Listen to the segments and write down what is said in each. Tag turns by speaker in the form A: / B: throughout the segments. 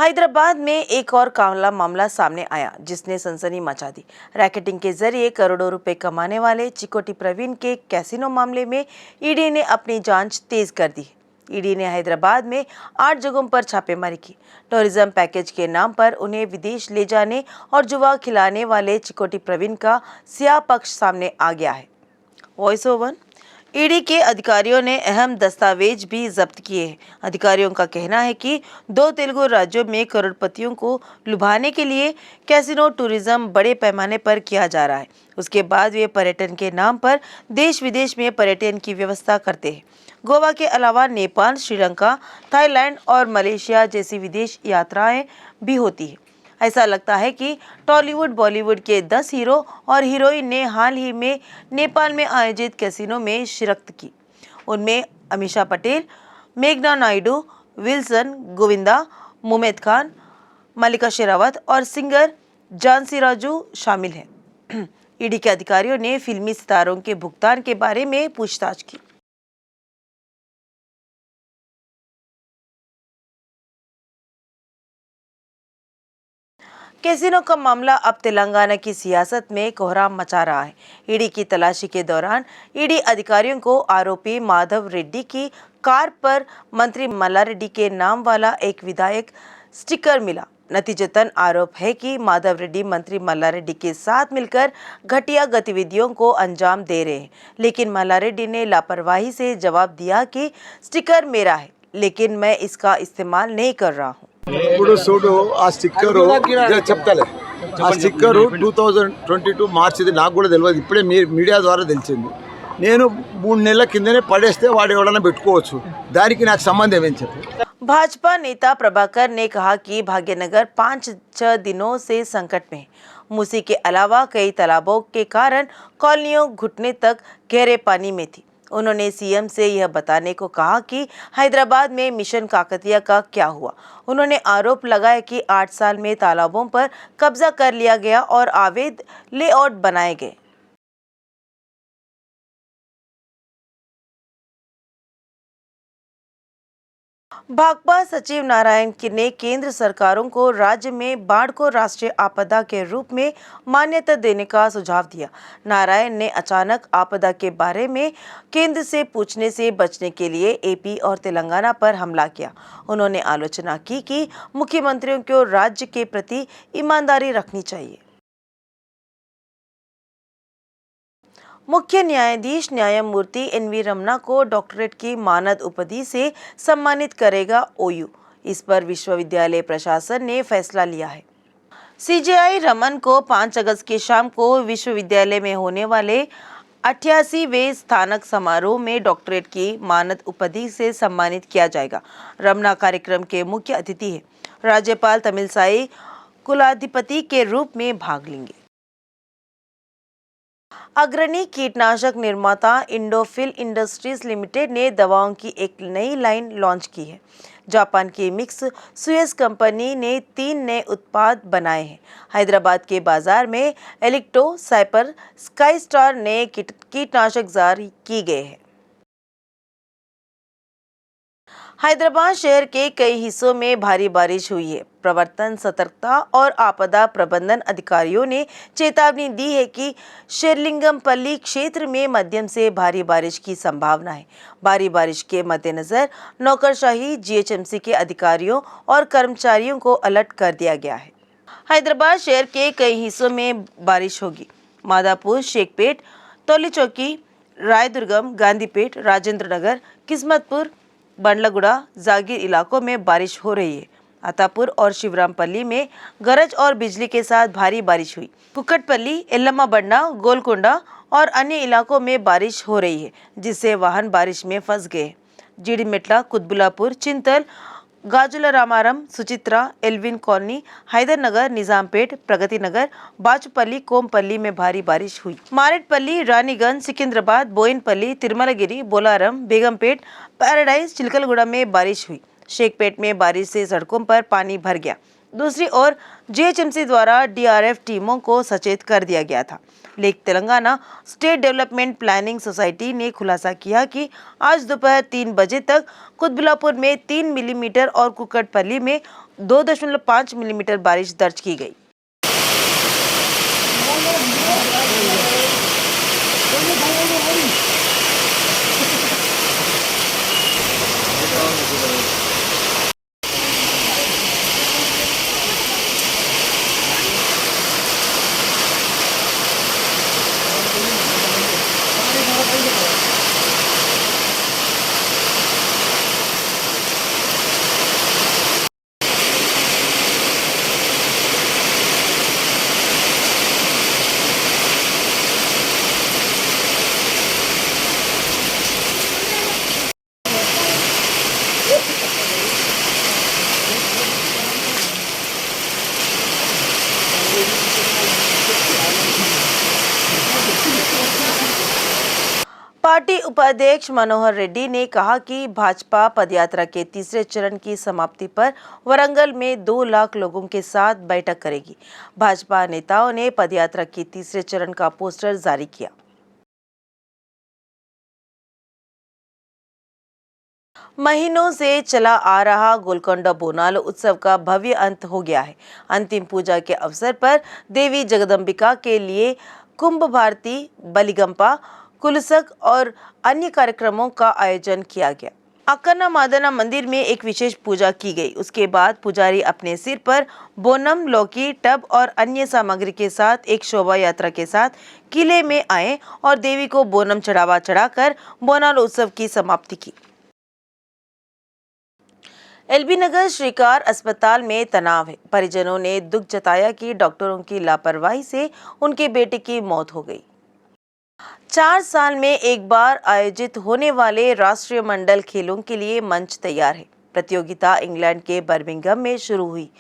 A: हैदराबाद में एक और काला मामला सामने आया जिसने सनसनी मचा दी। रैकेटिंग के जरिए करोड़ों रुपए कमाने वाले चिकोटी प्रवीण के कैसीनो मामले में ईडी ने अपनी जांच तेज कर दी। ईडी ने हैदराबाद में 8 जगहों पर छापेमारी की। टूरिज्म पैकेज के नाम पर उन्हें विदेश ले जाने और जुआ खिलाने वाले चिकोटी प्रवीण का स्याह पक्ष सामने आ गया है। Voice over. ईडी के अधिकारियों ने अहम दस्तावेज भी जब्त किए हैं। अधिकारियों का कहना है कि 2 तेलुगु राज्यों में करोड़पतियों को लुभाने के लिए कैसीनो टूरिज्म बड़े पैमाने पर किया जा रहा है। उसके बाद वे पर्यटन के नाम पर देश विदेश में पर्यटन की व्यवस्था करते हैं। गोवा के अलावा नेपाल, श्रीलंका, थाईलैंड और मलेशिया जैसी विदेश यात्राएं भी होती है। ऐसा लगता है कि टॉलीवुड बॉलीवुड के 10 हीरो और हीरोइन ने हाल ही में नेपाल में आयोजित कैसीनो में शिरकत की। उनमें अमीषा पटेल, मेघना नायडू, विल्सन गोविंदा, मुमेद खान, मल्लिका शेरावत और सिंगर झांसी राजू शामिल हैं। ईडी के अधिकारियों ने फिल्मी सितारों के भुगतान के बारे में पूछताछ की। कैसीनो का मामला अब तेलंगाना की सियासत में कोहराम मचा रहा है। ईडी की तलाशी के दौरान ईडी अधिकारियों को आरोपी माधव रेड्डी की कार पर मंत्री मल्लारेड्डी के नाम वाला एक विधायक स्टिकर मिला। नतीजतन आरोप है कि माधव रेड्डी मंत्री मल्लारेड्डी के साथ मिलकर घटिया गतिविधियों को अंजाम दे रहे हैं, लेकिन मल्लारेड्डी ने लापरवाही से जवाब दिया कि स्टिकर मेरा है, लेकिन मैं इसका इस्तेमाल नहीं कर रहा हूँ।
B: ఇప్పుడు చూడు ఆ స్టిక్కరు చెప్తాలే ఆ స్టిక్కరు 2022 మార్చిది నాకు కూడా తెలియదు ఇప్పుడే మీడియా ద్వారా తెలిసింది నేను 3 నెలల కిందనే పడేస్తే వాడు ఎవడన్నా పెట్టుకోవచ్చు దానికి నాకు సంబంధం ఏం చెప్పు।
A: भाजपा नेता प्रभाकर ने कहा कि भाग्यनगर 5-6 दिनों से संकट में है। मूसी के अलावा कई तालाबों के कारण कॉलोनियों घुटने तक गहरे पानी में थी। उन्होंने सीएम से यह बताने को कहा कि हैदराबाद में मिशन काकतिया का क्या हुआ। उन्होंने आरोप लगाया कि 8 साल में तालाबों पर कब्जा कर लिया गया और अवैध लेआउट बनाए गए। भाकपा सचिव नारायण ने केंद्र सरकारों को राज्य में बाढ़ को राष्ट्रीय आपदा के रूप में मान्यता देने का सुझाव दिया। नारायण ने अचानक आपदा के बारे में केंद्र से पूछने से बचने के लिए एपी और तेलंगाना पर हमला किया। उन्होंने आलोचना की कि मुख्यमंत्रियों को राज्य के प्रति ईमानदारी रखनी चाहिए। मुख्य न्यायाधीश न्यायमूर्ति एनवी रमन्ना को डॉक्टरेट की मानद उपाधि से सम्मानित करेगा ओयू। इस पर विश्वविद्यालय प्रशासन ने फैसला लिया है। सीजेआई रमन को 5 अगस्त की शाम को विश्वविद्यालय में होने वाले 88वें स्थानक समारोह में डॉक्टरेट की मानद उपाधि से सम्मानित किया जाएगा। रमन्ना कार्यक्रम के मुख्य अतिथि हैं। राज्यपाल तमिलसाई कुलाधिपति के रूप में भाग लेंगे। अग्रणी कीटनाशक निर्माता इंडोफिल इंडस्ट्रीज लिमिटेड ने दवाओं की एक नई लाइन लॉन्च की है। जापान की मिक्स सुएज कंपनी ने 3 नए उत्पाद बनाए हैं। हैदराबाद के बाजार में एलिक्टो, साइपर, स्काई स्टार नए कीटनाशक जारी की गए हैं। हैदराबाद शहर के कई हिस्सों में भारी बारिश हुई है। प्रवर्तन, सतर्कता और आपदा प्रबंधन अधिकारियों ने चेतावनी दी है कि शेरलिंगमपल्ली क्षेत्र में मध्यम से भारी बारिश की संभावना है। भारी बारिश के मद्देनजर नौकरशाही जीएचएमसी के अधिकारियों और कर्मचारियों को अलर्ट कर दिया गया है। हैदराबाद शहर के कई हिस्सों में बारिश होगी। मादापुर, शेखपेट, तोली चौकी, रायदुर्गम, गांधीपेट, राजेंद्र नगर, किस्मतपुर, बंडलगुड़ा, जागीर इलाकों में बारिश हो रही है। अतापुर और शिवरामपल्ली में गरज और बिजली के साथ भारी बारिश हुई। कुक्कटपल्ली, एल्लम्मा बंडा, गोलकोंडा और अन्य इलाकों में बारिश हो रही है, जिससे वाहन बारिश में फंस गए। जीडीमेटला, कुतबुलापुर, चिंतल, गाजुला रामारम, सुचित्रा, एल्विन कॉलोनी, हैदरनगर, निजामपेट, प्रगति नगर, बाचुपल्ली, कोमपल्ली में भारी बारिश हुई। मारेटपल्ली, रानीगंज, सिकंदराबाद, बोयनपल्ली, तिरुमलगिरी, बोलारम, बेगमपेट, पैराडाइज, चिलकलगुड़ा में बारिश हुई। शेखपेट में बारिश से सड़कों पर पानी भर गया। दूसरी ओर जीएचएमसी द्वारा डीआरएफ टीमों को सचेत कर दिया गया था। लेकिन Telangana state development planning society ने खुलासा किया कि आज दोपहर 3 बजे तक कुतबुलापुर में 3 मिलीमीटर और कुकटपल्ली में 2.5 मिलीमीटर बारिश दर्ज की गई। पार्टी उपाध्यक्ष मनोहर रेड्डी ने कहा कि भाजपा पदयात्रा के तीसरे चरण की समाप्ति पर वरंगल में 2 लाख लोगों के साथ बैठक करेगी। भाजपा नेताओं ने पदयात्रा के तीसरे चरण का पोस्टर जारी किया। महीनों से चला आ रहा गोलकोंडा बोनाल उत्सव का भव्य अंत हो गया है। अंतिम पूजा के अवसर पर देवी जगदम्बिका के लिए कुंभ भारती, बलिगंपा, कुलसक और अन्य कार्यक्रमों का आयोजन किया गया। अक्कन्ना मादना मंदिर में एक विशेष पूजा की गई। उसके बाद पुजारी अपने सिर पर बोनम, लौकी, टब और अन्य सामग्री के साथ एक शोभा यात्रा के साथ किले में आए और देवी को बोनम चढ़ावा चढ़ाकर बोनाल उत्सव की समाप्ति की। एलबी नगर श्रीकार अस्पताल में तनाव है। परिजनों ने दुख जताया कि डॉक्टरों की लापरवाही से उनके बेटे की मौत हो गई। 4 साल में एक बार आयोजित होने वाले राष्ट्रीय मंडल खेलों के लिए मंच तैयार है। प्रतियोगिता इंग्लैंड के बर्मिंघम में शुरू हुई।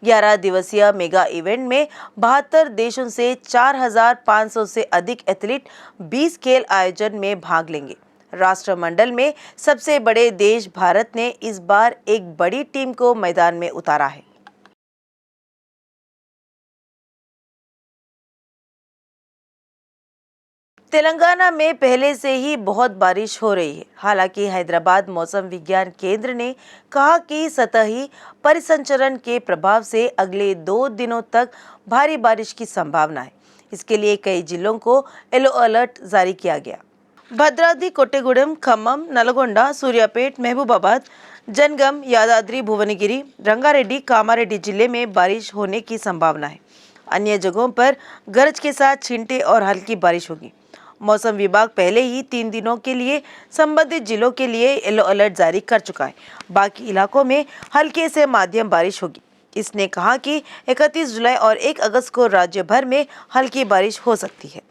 A: 11 दिवसीय मेगा इवेंट में 72 देशों से 4,500 से अधिक एथलीट 20 खेल आयोजन में भाग लेंगे। राष्ट्रमंडल में सबसे बड़े देश भारत ने इस बार एक बड़ी टीम को मैदान में उतारा है। तेलंगाना में पहले से ही बहुत बारिश हो रही है। हालांकि हैदराबाद मौसम विज्ञान केंद्र ने कहा कि सतही परिसंचरण के प्रभाव से अगले 2 दिनों तक भारी बारिश की संभावना है। इसके लिए कई जिलों को येलो अलर्ट जारी किया गया। भद्राद्री कोट्टेगुडेम, खम्मम, नलगोंडा, सूर्यापेट, महबूबाबाद, जनगम, यादाद्री भुवनगिरी, रंगारेड्डी, कामारेड्डी जिले में बारिश होने की संभावना है। अन्य जगहों पर गरज के साथ छींटे और हल्की बारिश होगी। मौसम विभाग पहले ही 3 दिनों के लिए संबंधित जिलों के लिए येलो अलर्ट जारी कर चुका है। बाकी इलाकों में हल्के से मध्यम बारिश होगी। इसने कहा कि 31 जुलाई और 1 अगस्त को राज्य भर में हल्की बारिश हो सकती है।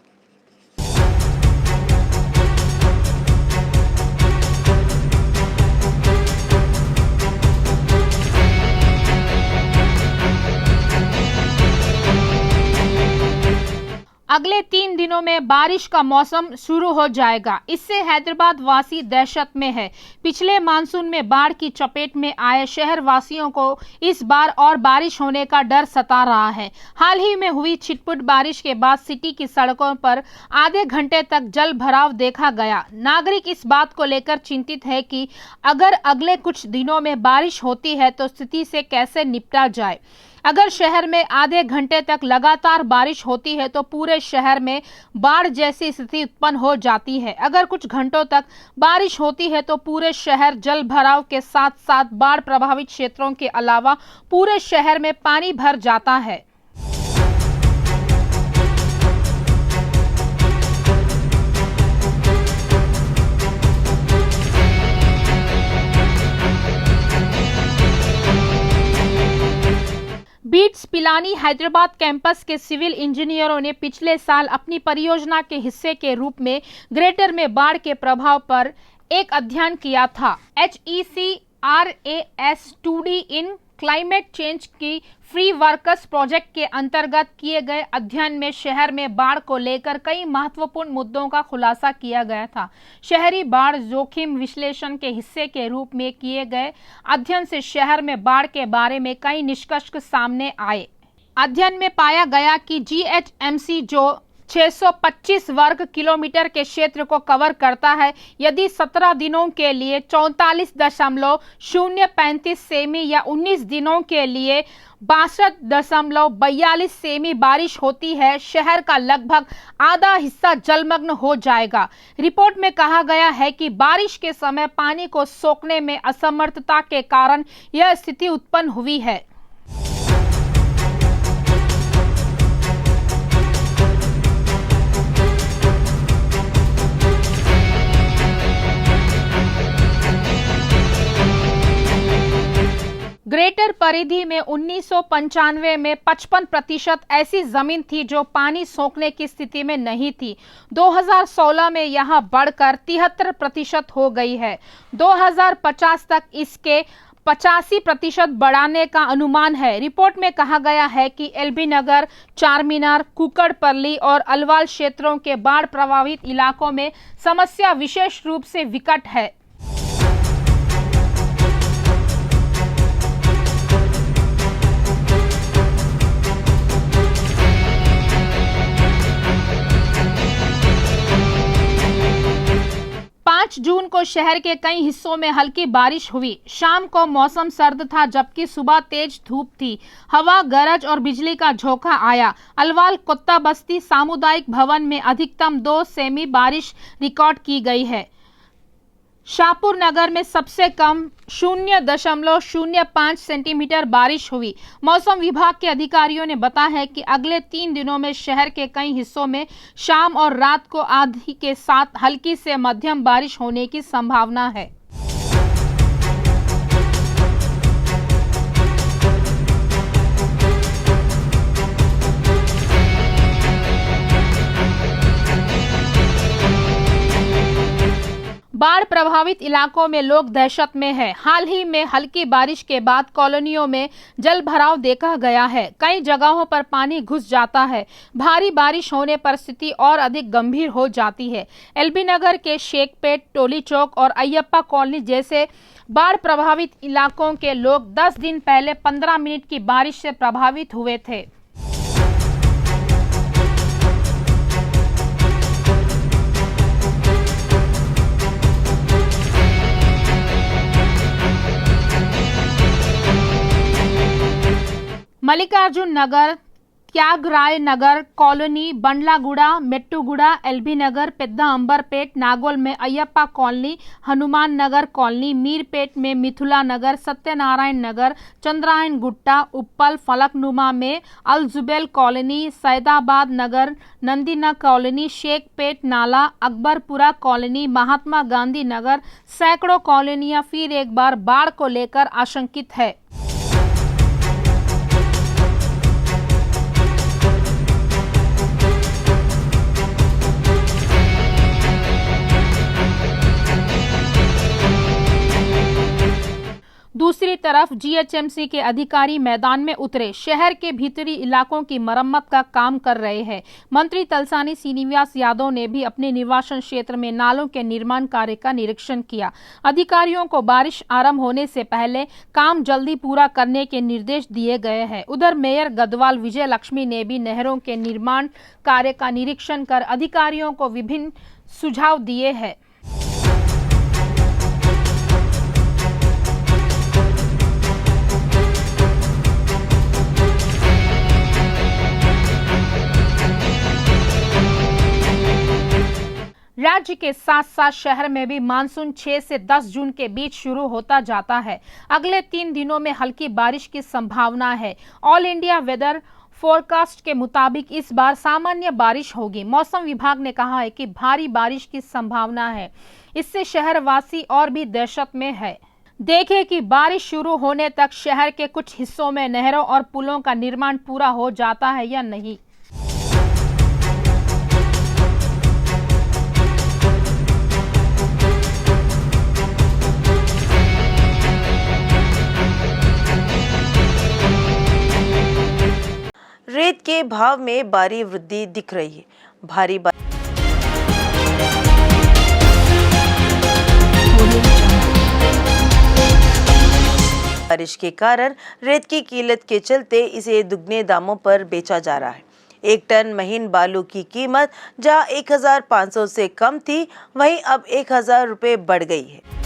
C: अगले 3 दिनों में बारिश का मौसम शुरू हो जाएगा। इससे हैदराबाद वासी दहशत में है। पिछले मानसून में बाढ़ की चपेट में आए शहर वासियों को इस बार और बारिश होने का डर सता रहा है। हाल ही में हुई छिटपुट बारिश के बाद सिटी की सड़कों पर आधे घंटे तक जल भराव देखा गया। नागरिक इस बात को लेकर चिंतित है कि अगर अगले कुछ दिनों में बारिश होती है तो स्थिति से कैसे निपटा जाए। अगर शहर में आधे घंटे तक लगातार बारिश होती है तो पूरे शहर में बाढ़ जैसी स्थिति उत्पन्न हो जाती है। अगर कुछ घंटों तक बारिश होती है तो पूरे शहर जल भराव के साथ साथ बाढ़ प्रभावित क्षेत्रों के अलावा पूरे शहर में पानी भर जाता है। बीट्स पिलानी हैदराबाद कैंपस के सिविल इंजीनियरों ने पिछले साल अपनी परियोजना के हिस्से के रूप में ग्रेटर में बाढ़ के प्रभाव पर एक अध्ययन किया था। HECRAS 2D इन क्लाइमेट चेंज की फ्री वर्कर्स प्रोजेक्ट के अंतर्गत किए गए अध्ययन में शहर में बाढ़ को लेकर कई महत्वपूर्ण मुद्दों का खुलासा किया गया था। शहरी बाढ़ जोखिम विश्लेषण के हिस्से के रूप में किए गए अध्ययन से शहर में बाढ़ के बारे में कई निष्कर्ष सामने आए। अध्ययन में पाया गया कि जीएचएमसी जो 625 वर्ग किलोमीटर के क्षेत्र को कवर करता है, यदि 17 दिनों के लिए 44.035 सेमी या 19 दिनों के लिए 62.42 सेमी बारिश होती है, शहर का लगभग आधा हिस्सा जलमग्न हो जाएगा। रिपोर्ट में कहा गया है कि बारिश के समय पानी को सोखने में असमर्थता के कारण यह स्थिति उत्पन्न हुई है। ग्रेटर परिधि में 1995 में 55% ऐसी जमीन थी जो पानी सोखने की स्थिति में नहीं थी। 2016 में यहां बढ़कर 73% हो गई है। 2050 तक इसके 85% बढ़ाने का अनुमान है। रिपोर्ट में कहा गया है कि एलबी नगर, चारमीनार, कुकड़पल्ली और अलवाल क्षेत्रों के बाढ़ प्रभावित इलाकों में समस्या विशेष रूप से विकट है। जून को शहर के कई हिस्सों में हल्की बारिश हुई। शाम को मौसम सर्द था जबकि सुबह तेज धूप थी। हवा, गरज और बिजली का झोंका आया। अलवाल कोत्ता बस्ती सामुदायिक भवन में अधिकतम 2 सेमी बारिश रिकॉर्ड की गई है। शाहपुर नगर में सबसे कम 0.05 सेंटीमीटर बारिश हुई। मौसम विभाग के अधिकारियों ने बताया है कि अगले 3 दिनों में शहर के कई हिस्सों में शाम और रात को आंधी के साथ हल्की से मध्यम बारिश होने की संभावना है। बाढ़ प्रभावित इलाकों में लोग दहशत में हैं। हाल ही में हल्की बारिश के बाद कॉलोनियों में जल भराव देखा गया है। कई जगहों पर पानी घुस जाता है। भारी बारिश होने पर स्थिति और अधिक गंभीर हो जाती है। एलबी नगर के शेखपेट, टोली चौक और अयप्पा कॉलोनी जैसे बाढ़ प्रभावित इलाकों के लोग 10 दिन पहले 15 मिनट की बारिश से प्रभावित हुए थे। मल्लिकार्जुन नगर, त्यागराय नगर कॉलोनी, बंडलागुड़ा, मेट्टूगुड़ा, एलबी नगर, पेद्दा अंबरपेट, नागोल में अयप्पा कॉलोनी, हनुमान नगर कॉलोनी, मीरपेट में मिथुला नगर, सत्यनारायण नगर, चंद्रायन गुट्टा, उप्पल, फलकनुमा में अलजुबेल कॉलोनी, सैदाबाद नगर, नंदीना कॉलोनी, शेखपेट नाला, अकबरपुरा कॉलोनी, महात्मा गांधी नगर, सैकड़ों कॉलोनियां फिर एक बार बाढ़ को लेकर आशंकित है। दूसरी तरफ जीएचएमसी के अधिकारी मैदान में उतरे शहर के भीतरी इलाकों की मरम्मत का काम कर रहे हैं। मंत्री तलसानी श्रीनिवास यादव ने भी अपने निर्वाचन क्षेत्र में नालों के निर्माण कार्य का निरीक्षण किया। अधिकारियों को बारिश आरंभ होने से पहले काम जल्दी पूरा करने के निर्देश दिए गए हैं। उधर मेयर गदवाल विजय लक्ष्मी ने भी नहरों के निर्माण कार्य का निरीक्षण कर अधिकारियों को विभिन्न सुझाव दिए हैं। राज्य के साथ साथ शहर में भी मानसून 6 से 10 जून के बीच शुरू होता जाता है। अगले 3 दिनों में हल्की बारिश की संभावना है। ऑल इंडिया वेदर फोरकास्ट के मुताबिक इस बार सामान्य बारिश होगी। मौसम विभाग ने कहा है कि भारी बारिश की संभावना है। इससे शहरवासी और भी दहशत में है। देखें कि बारिश शुरू होने तक शहर के कुछ हिस्सों में नहरों और पुलों का निर्माण पूरा हो जाता है या नहीं।
A: रेत के भाव में भारी वृद्धि दिख रही है। भारी बारिश के कारण रेत की किल्लत के चलते इसे दुगने दामों पर बेचा जा रहा है। एक टन महीन बालू की कीमत जहां 1500 से कम थी, वहीं अब 1000 रुपये बढ़ गई है।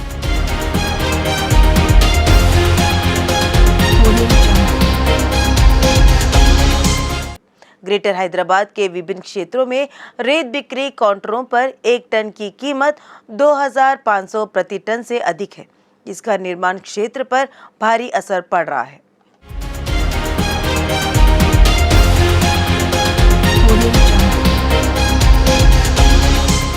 A: ग्रेटर हैदराबाद के विभिन्न क्षेत्रों में रेत बिक्री काउंटरों पर एक टन की कीमत 2500 प्रति टन से अधिक है। इसका निर्माण क्षेत्र पर भारी असर पड़ रहा है।